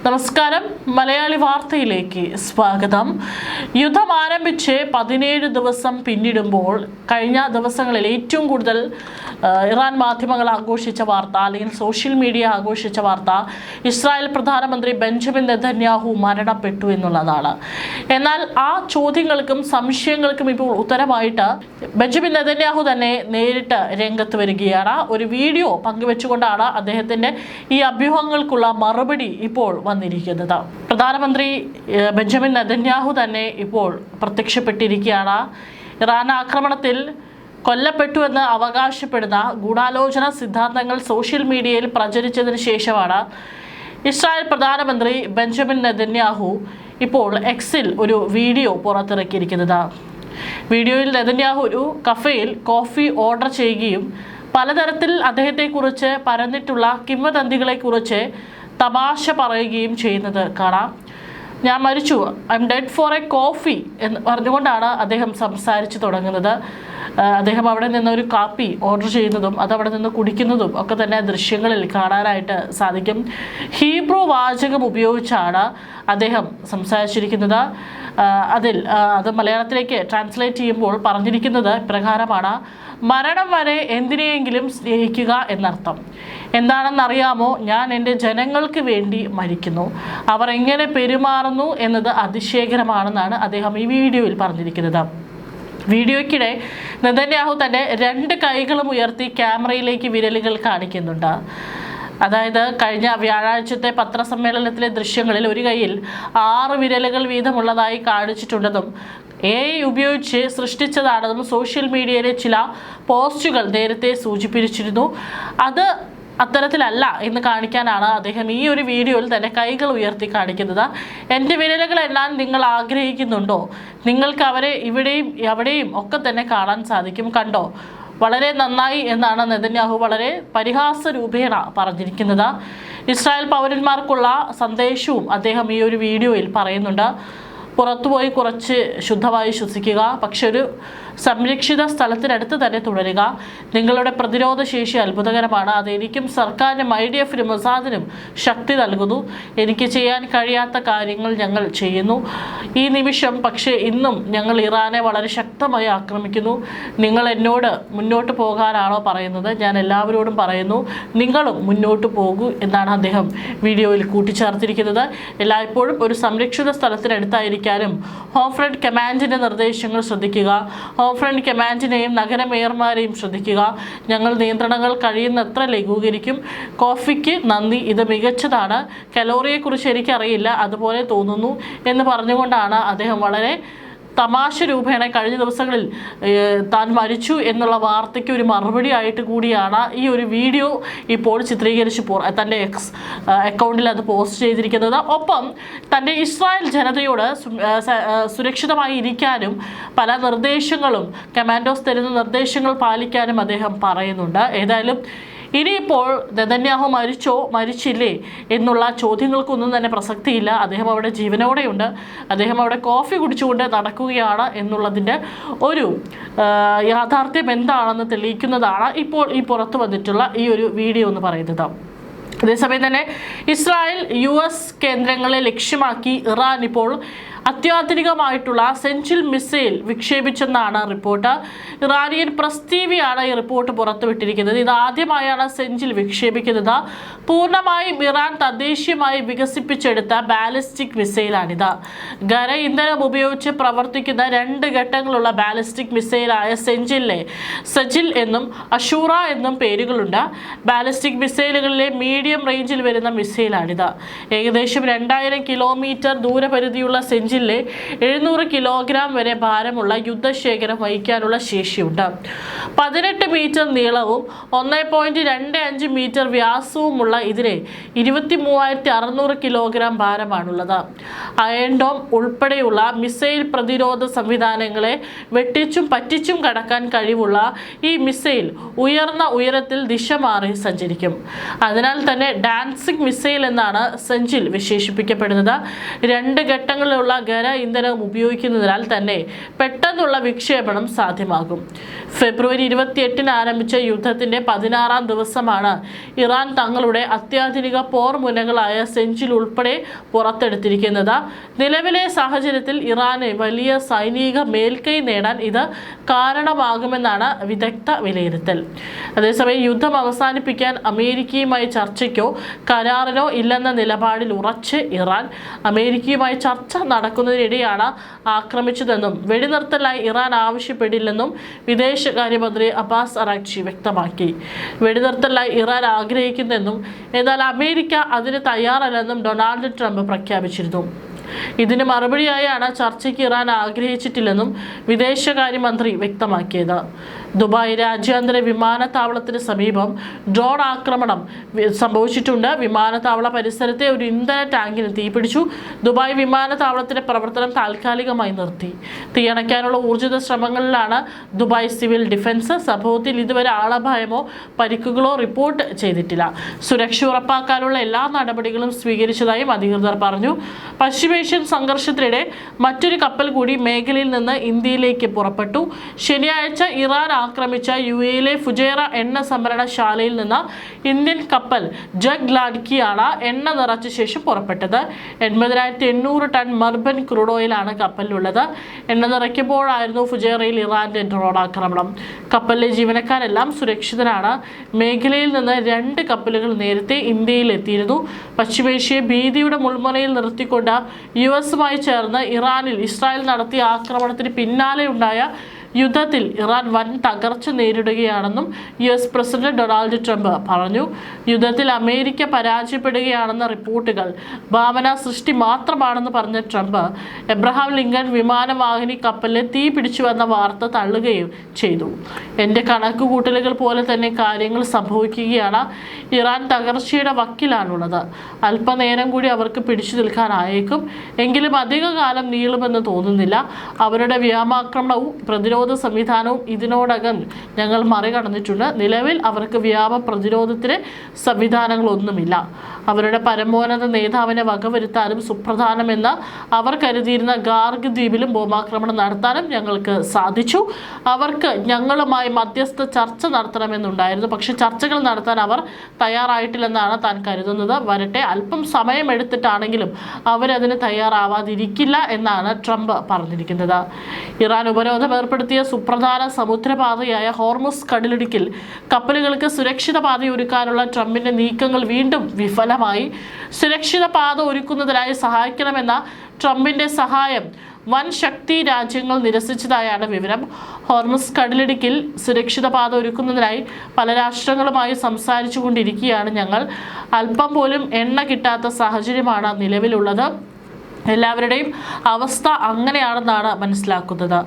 നമസ്കാരം. മലയാളി വാർത്തയിലേക്ക് സ്വാഗതം. യുദ്ധം ആരംഭിച്ച് 17 ദിവസം പിന്നിടുമ്പോൾ കഴിഞ്ഞ ദിവസങ്ങളിൽ ഏറ്റവും കൂടുതൽ ഇറാൻ മാധ്യമങ്ങൾ ആഘോഷിച്ച വാർത്ത, അല്ലെങ്കിൽ സോഷ്യൽ മീഡിയ ആഘോഷിച്ച വാർത്ത, ഇസ്രായേൽ പ്രധാനമന്ത്രി ബെഞ്ചമിൻ നെതന്യാഹു മരണപ്പെട്ടു എന്നുള്ളതാണ്. എന്നാൽ ആ ചോദ്യങ്ങൾക്കും സംശയങ്ങൾക്കും ഇപ്പോൾ ഉത്തരമായിട്ട് ബെഞ്ചമിൻ നെതന്യാഹു തന്നെ നേരിട്ട് രംഗത്ത് വരികയാണ്. ഒരു വീഡിയോ പങ്കുവെച്ചുകൊണ്ടാണ് അദ്ദേഹത്തിന്റെ ഈ അഭ്യൂഹങ്ങൾക്കുള്ള മറുപടി ഇപ്പോൾ വന്നിരിക്കുന്നത്. പ്രധാനമന്ത്രി ബെഞ്ചമിൻ നെതന്യാഹു തന്നെ ഇപ്പോൾ പ്രത്യക്ഷപ്പെട്ടിരിക്കുകയാണ്. ഇറാൻ ആക്രമണത്തിൽ കൊല്ലപ്പെട്ടു എന്ന് അവകാശപ്പെടുന്ന ഗൂഢാലോചന സിദ്ധാന്തങ്ങൾ സോഷ്യൽ മീഡിയയിൽ പ്രചരിച്ചതിന് ശേഷമാണ് ഇസ്രായേൽ പ്രധാനമന്ത്രി ബെഞ്ചമിൻ നെതന്യാഹു ഇപ്പോൾ എക്സിൽ ഒരു വീഡിയോ പുറത്തിറക്കിയിരിക്കുന്നത്. വീഡിയോയിൽ നെതന്യാഹു ഒരു കഫേയിൽ കോഫി ഓർഡർ ചെയ്യുകയും പലതരത്തിൽ അദ്ദേഹത്തെക്കുറിച്ച് പരന്നിട്ടുള്ള കിംവദന്തികളെക്കുറിച്ച് തമാശ പറയുകയും ചെയ്യുന്നത് കാണാം. ഞാൻ മരിച്ചു, I am dead for a coffee എന്ന് പറഞ്ഞുകൊണ്ടാണ് അദ്ദേഹം സംസാരിച്ചു തുടങ്ങുന്നത്. അദ്ദേഹം അവിടെ നിന്ന് ഒരു കാപ്പി ഓർഡർ ചെയ്യുന്നതും അതവിടെ നിന്ന് കുടിക്കുന്നതും ഒക്കെ തന്നെ ദൃശ്യങ്ങളിൽ കാണാനായിട്ട് സാധിക്കും. ഹീബ്രു വാചകം ഉപയോഗിച്ചാണ് അദ്ദേഹം സംസാരിച്ചിരിക്കുന്നത്. അത് മലയാളത്തിലേക്ക് ട്രാൻസ്ലേറ്റ് ചെയ്യുമ്പോൾ പറഞ്ഞിരിക്കുന്നത് പ്രകാരമാണ്: മരണം വരെ എന്തിനെയെങ്കിലും സ്നേഹിക്കുക എന്നർത്ഥം. എന്താണെന്നറിയാമോ? ഞാൻ എൻ്റെ ജനങ്ങൾക്ക് വേണ്ടി മരിക്കുന്നു. അവർ എങ്ങനെ പെരുമാറുന്നു എന്നത് അതിശയകരമാണെന്നാണ് അദ്ദേഹം ഈ വീഡിയോയിൽ പറഞ്ഞിരിക്കുന്നത്. വീഡിയോയ്ക്കിടെ നെതന്യാഹു തൻ്റെ 2 കൈകളും ഉയർത്തി ക്യാമറയിലേക്ക് വിരലുകൾ കാണിക്കുന്നുണ്ട്. അതായത് കഴിഞ്ഞ വ്യാഴാഴ്ചത്തെ പത്രസമ്മേളനത്തിലെ ദൃശ്യങ്ങളിൽ ഒരു കൈയിൽ 6 വിരലുകൾ വീതമുള്ളതായി കാണിച്ചിട്ടുണ്ടെന്നും AI ഉപയോഗിച്ച് സൃഷ്ടിച്ചതാണെന്നും സോഷ്യൽ മീഡിയയിലെ ചില പോസ്റ്റുകൾ നേരത്തെ സൂചിപ്പിച്ചിരുന്നു. അത് അത്തരത്തിലല്ല എന്ന് കാണിക്കാനാണ് അദ്ദേഹം ഈ ഒരു വീഡിയോയിൽ തന്നെ കൈകൾ ഉയർത്തി കാണിക്കുന്നത്. എൻ്റെ വിരലുകൾ എണ്ണാൻ നിങ്ങൾ ആഗ്രഹിക്കുന്നുണ്ടോ? നിങ്ങൾക്ക് അവരെ ഇവിടെയും അവിടെയും ഒക്കെ തന്നെ കാണാൻ സാധിക്കും, കണ്ടോ? വളരെ നന്നായി എന്നാണ് നെതന്യാഹു വളരെ പരിഹാസ രൂപേണ പറഞ്ഞിരിക്കുന്നത്. ഇസ്രായേൽ പൗരന്മാർക്കുള്ള സന്ദേശവും അദ്ദേഹം ഈ ഒരു വീഡിയോയിൽ പറയുന്നുണ്ട്. പുറത്തുപോയി കുറച്ച് ശുദ്ധമായി ശ്വസിക്കുക, പക്ഷെ ഒരു സംരക്ഷിത സ്ഥലത്തിനടുത്ത് തന്നെ തുടരുക. നിങ്ങളുടെ പ്രതിരോധ ശേഷി അത്ഭുതകരമാണ്. അത് എനിക്കും സർക്കാരിനും IDF നും മൊസാദിനും ശക്തി നൽകുന്നു. എനിക്ക് ചെയ്യാൻ കഴിയാത്ത കാര്യങ്ങൾ ഞങ്ങൾ ചെയ്യുന്നു ഈ നിമിഷം. പക്ഷേ ഇന്നും ഞങ്ങൾ ഇറാനെ വളരെ ശക്തമായി ആക്രമിക്കുന്നു. നിങ്ങൾ എന്നോട് മുന്നോട്ട് പോകാനാണോ പറയുന്നത്? ഞാൻ എല്ലാവരോടും പറയുന്നു, നിങ്ങളും മുന്നോട്ട് പോകൂ എന്നാണ് അദ്ദേഹം വീഡിയോയിൽ കൂട്ടിച്ചേർത്തിരിക്കുന്നത്. എല്ലായ്പ്പോഴും ഒരു സംരക്ഷിത സ്ഥലത്തിനടുത്തായിരിക്കാനും ഹോം ഫ്രണ്ട് കമാൻഡിൻ്റെ നിർദ്ദേശങ്ങൾ ശ്രദ്ധിക്കുക. ഹോം ഫ്രണ്ട് കമാൻഡിനെയും നഗര മേയർമാരെയും ശ്രദ്ധിക്കുക. ഞങ്ങൾ നിയന്ത്രണങ്ങൾ കഴിയുന്നത്ര ലഘൂകരിക്കും. കോഫിക്ക് നന്ദി, ഇത് മികച്ചതാണ്. കലോറിയെക്കുറിച്ച് എനിക്കറിയില്ല, അതുപോലെ തോന്നുന്നു എന്ന് പറഞ്ഞുകൊണ്ടാണ് അദ്ദേഹം വളരെ തമാശ രൂപേണ കഴിഞ്ഞ ദിവസങ്ങളിൽ താൻ മരിച്ചു എന്നുള്ള വാർത്തയ്ക്ക് ഒരു മറുപടി ആയിട്ട് കൂടിയാണ് ഈ ഒരു വീഡിയോ ഇപ്പോൾ ചിത്രീകരിച്ച് തൻ്റെ എക്സ് അക്കൗണ്ടിൽ അത് പോസ്റ്റ് ചെയ്തിരിക്കുന്നത്. ഒപ്പം തൻ്റെ ഇസ്രായേൽ ജനതയോട് സുരക്ഷിതമായി ഇരിക്കാനും പല നിർദ്ദേശങ്ങളും കമാൻഡോസ് തരുന്ന നിർദ്ദേശങ്ങൾ പാലിക്കാനും അദ്ദേഹം പറയുന്നുണ്ട്. ഏതായാലും ഇനിയിപ്പോൾ നെതന്യാഹു മരിച്ചോ മരിച്ചില്ലേ എന്നുള്ള ചോദ്യങ്ങൾക്കൊന്നും തന്നെ പ്രസക്തിയില്ല. അദ്ദേഹം അവിടെ ജീവനോടെയുണ്ട്. അദ്ദേഹം അവിടെ കോഫി കുടിച്ചുകൊണ്ട് നടക്കുകയാണ് എന്നുള്ളതിൻ്റെ ഒരു യാഥാർത്ഥ്യം എന്താണെന്ന് തെളിയിക്കുന്നതാണ് ഇപ്പോൾ ഈ പുറത്തു വന്നിട്ടുള്ള ഈ ഒരു വീഡിയോ എന്ന് പറയുന്നത്. അതേസമയം തന്നെ ഇസ്രായേൽ US കേന്ദ്രങ്ങളെ ലക്ഷ്യമാക്കി ഇറാൻ ഇപ്പോൾ അത്യാധുനികമായിട്ടുള്ള സെഞ്ചിൽ മിസൈൽ വിക്ഷേപിച്ചെന്നാണ് റിപ്പോർട്ട്. ഇറാനിയൻ പ്രസ് ടിവിയാണ് ഈ റിപ്പോർട്ട് പുറത്തുവിട്ടിരിക്കുന്നത്. ഇത് ആദ്യമായാണ് സെഞ്ചിൽ വിക്ഷേപിക്കുന്നത്. പൂർണ്ണമായും ഇറാൻ തദ്ദേശീയമായി വികസിപ്പിച്ചെടുത്ത ബാലിസ്റ്റിക് മിസൈലാണിത്. ഖര ഇന്ധനം ഉപയോഗിച്ച് പ്രവർത്തിക്കുന്ന 2 ഘട്ടങ്ങളുള്ള ബാലിസ്റ്റിക് മിസൈലായ സെഞ്ചിലിനെ സജിൽ എന്നും അഷൂറ എന്നും പേരുകളുണ്ട്. ബാലിസ്റ്റിക് മിസൈലുകളിലെ മീഡിയം റേഞ്ചിൽ വരുന്ന മിസൈലാണിത്. ഏകദേശം 2000 കിലോമീറ്റർ ദൂരപരിധിയുള്ള സെഞ്ചിൽ 700 കിലോഗ്രാം വരെ ഭാരമുള്ള യുദ്ധശേഖരം വഹിക്കാനുള്ള ശേഷിയുണ്ട്. 18 മീറ്റർ നീളവും 1.25 മീറ്റർ വ്യാസവുമുള്ള ഇതിന് 23,600 കിലോഗ്രാം ഭാരമാണുള്ളത്. അയൺ ഡോം ഉൾപ്പെടെയുള്ള മിസൈൽ പ്രതിരോധ സംവിധാനങ്ങളെ വെട്ടിച്ചും പറ്റിച്ചും കടക്കാൻ കഴിവുള്ള ഈ മിസൈൽ ഉയർന്ന ഉയരത്തിൽ ദിശ മാറി സഞ്ചരിക്കും. അതിനാൽ തന്നെ ഡാൻസിംഗ് മിസൈൽ എന്നാണ് സെഞ്ചിൽ വിശേഷിപ്പിക്കപ്പെടുന്നത്. 2 ഘട്ടങ്ങളിലുള്ള ഖര ഇന്ധനം ഉപയോഗിക്കുന്നതിനാൽ തന്നെ പെട്ടെന്നുള്ള വിക്ഷേപണം സാധ്യമാകും. ഫെബ്രുവരി 28 ആരംഭിച്ച യുദ്ധത്തിന്റെ 16-ാം ദിവസമാണ് ഇറാൻ തങ്ങളുടെ അത്യാധുനിക പോർ മുനകളായ സെഞ്ചിൽ ഉൾപ്പെടെ പുറത്തെടുത്തിരിക്കുന്നത്. നിലവിലെ സാഹചര്യത്തിൽ ഇറാന് വലിയ സൈനിക മേൽക്കൈ നേടാൻ ഇത് കാരണമാകുമെന്നാണ് വിദഗ്ധ വിലയിരുത്തൽ. അതേസമയം യുദ്ധം അവസാനിപ്പിക്കാൻ അമേരിക്കയുമായി ചർച്ചയ്ക്കോ കരാറിനോ ഇല്ലെന്ന നിലപാടിൽ ഉറച്ച് ഇറാൻ അമേരിക്കയുമായി ചർച്ച നടക്കുന്നതിനിടെയാണ് ആക്രമിച്ചതെന്നും വെടിനിർത്തലായി ഇറാൻ ആവശ്യപ്പെടില്ലെന്നും വിദേശകാര്യമന്ത്രി അബ്ബാസ് അറാഗ്ചി വ്യക്തമാക്കി. വെടിനിർത്തലായി ഇറാൻ ആഗ്രഹിക്കുന്നെന്നും എന്നാൽ അമേരിക്ക അതിന് തയ്യാറല്ലെന്നും ഡൊണാൾഡ് ട്രംപ് പ്രഖ്യാപിച്ചിരുന്നു. ഇതിന് മറുപടിയായാണ് ചർച്ചയ്ക്ക് ഇറാൻ ആഗ്രഹിച്ചിട്ടില്ലെന്നും വിദേശകാര്യമന്ത്രി വ്യക്തമാക്കിയത്. ദുബായ് രാജ്യാന്തര വിമാനത്താവളത്തിന് സമീപം ഡ്രോൺ ആക്രമണം സംഭവിച്ചിട്ടുണ്ട്. വിമാനത്താവള പരിസരത്തെ ഒരു ഇന്ധന ടാങ്കിന് തീപിടിച്ചു. ദുബായ് വിമാനത്താവളത്തിന്റെ പ്രവർത്തനം താൽക്കാലികമായി നിർത്തി. തീയണയ്ക്കാനുള്ള ഊർജിത ശ്രമങ്ങളിലാണ് ദുബായ് സിവിൽ ഡിഫൻസ്. സംഭവത്തിൽ ഇതുവരെ ആളപായമോ പരിക്കുകളോ റിപ്പോർട്ട് ചെയ്തിട്ടില്ല. സുരക്ഷ ഉറപ്പാക്കാനുള്ള എല്ലാ നടപടികളും സ്വീകരിച്ചതായും അധികൃതർ പറഞ്ഞു. പശ്ചിമേഷ്യൻ സംഘർഷത്തിനിടെ മറ്റൊരു കപ്പൽ കൂടി മേഖലയിൽ നിന്ന് ഇന്ത്യയിലേക്ക് പുറപ്പെട്ടു. ശനിയാഴ്ച ഇറാൻ ആക്രമിച്ച UAE ഫുജൈറ എണ്ണ സംഭരണശാലയിൽ നിന്ന് ഇന്ത്യൻ കപ്പൽ ജഗ് ലാഡ്കിയാണ് എണ്ണ നിറച്ച ശേഷം പുറപ്പെട്ടത്. 80,800 ടൺ മർബൻ ക്രൂഡ് ഓയിലാണ് കപ്പലിലുള്ളത്. എണ്ണ നിറയ്ക്കുമ്പോഴായിരുന്നു ഫുജൈറയിൽ ഇറാന്റെ ഡ്രോൺ ആക്രമണം. കപ്പലിലെ ജീവനക്കാരെല്ലാം സുരക്ഷിതരാണ്. മേഖലയിൽ നിന്ന് 2 കപ്പലുകൾ നേരത്തെ ഇന്ത്യയിൽ എത്തിയിരുന്നു. പശ്ചിമേഷ്യയെ ഭീതിയുടെ മുൾമുനയിൽ നിർത്തിക്കൊണ്ട് US-മായി ചേർന്ന് ഇസ്രായേൽ നടത്തിയ ആക്രമണത്തിന് പിന്നാലെയുണ്ടായ യുദ്ധത്തിൽ ഇറാൻ വൻ തകർച്ച നേരിടുകയാണെന്നും US പ്രസിഡന്റ് ഡൊണാൾഡ് ട്രംപ് പറഞ്ഞു. യുദ്ധത്തിൽ അമേരിക്ക പരാജയപ്പെടുകയാണെന്ന റിപ്പോർട്ടുകൾ ഭാവന സൃഷ്ടി മാത്രമാണെന്ന് പറഞ്ഞ ട്രംപ് എബ്രഹാം ലിങ്കൺ വിമാനവാഹിനി കപ്പലിൽ തീ പിടിച്ചുവെന്ന വാർത്ത തള്ളുകയും ചെയ്തു. എൻ്റെ കണക്കുകൂട്ടലുകൾ പോലെ തന്നെ കാര്യങ്ങൾ സംഭവിക്കുകയാണ്. ഇറാൻ തകർച്ചയുടെ വക്കിലാണുള്ളത്. അല്പനേരം കൂടി അവർക്ക് പിടിച്ചു നിൽക്കാനായേക്കും. എങ്കിലും അധികകാലം നീളുമെന്ന് തോന്നുന്നില്ല. അവരുടെ വ്യോമാക്രമണവും പ്രതിരോധ സംവിധാനവും ഇതിനോടകം ഞങ്ങൾ മറികടന്നിട്ടുണ്ട്. നിലവിൽ അവർക്ക് വ്യോമ പ്രതിരോധത്തിന് സംവിധാനങ്ങളൊന്നുമില്ല. അവരുടെ പരമോന്നത നേതാവിനെ വകവരുത്താനും സുപ്രധാനമെന്ന് അവർ കരുതിയിരുന്ന ഗാർഗ് ദ്വീപിലും ബോംബാക്രമണം നടത്താനും ഞങ്ങൾക്ക് സാധിച്ചു. അവർക്ക് ഞങ്ങളുമായി മധ്യസ്ഥ ചർച്ച നടത്തണമെന്നുണ്ടായിരുന്നു. പക്ഷെ ചർച്ചകൾ നടത്താൻ അവർ തയ്യാറായിട്ടില്ലെന്നാണ് താൻ കരുതുന്നത്. വരട്ടെ, അല്പം സമയമെടുത്തിട്ടാണെങ്കിലും അവരതിന് തയ്യാറാവാതിരിക്കില്ല എന്നാണ് ട്രംപ് പറഞ്ഞിരിക്കുന്നത്. ഇറാൻ ഉപരോധം ഏർപ്പെടുത്തിയ സുപ്രധാന സമുദ്രപാതയായ ഹോർമുസ് കടലിടുക്കിൽ കപ്പലുകൾക്ക് സുരക്ഷിത പാതയൊരുക്കാനുള്ള ട്രംപിന്റെ നീക്കങ്ങൾ വീണ്ടും വിഫലമായി. സുരക്ഷിത പാത ഒരുക്കുന്നതിനായി സഹായിക്കണമെന്ന ട്രംപിന്റെ സഹായം വൻ ശക്തി രാജ്യങ്ങൾ നിരസിച്ചതായാണ് വിവരം. ഹോർമുസ് കടലിടുക്കിൽ സുരക്ഷിത പാത ഒരുക്കുന്നതിനായി പല രാഷ്ട്രങ്ങളുമായി സംസാരിച്ചു കൊണ്ടിരിക്കുകയാണ് ഞങ്ങൾ. അല്പം പോലും എണ്ണ കിട്ടാത്ത സാഹചര്യമാണ് നിലവിലുള്ളത്. എല്ലാവരുടെയും അവസ്ഥ അങ്ങനെയാണെന്നാണ് മനസ്സിലാക്കുന്നത്.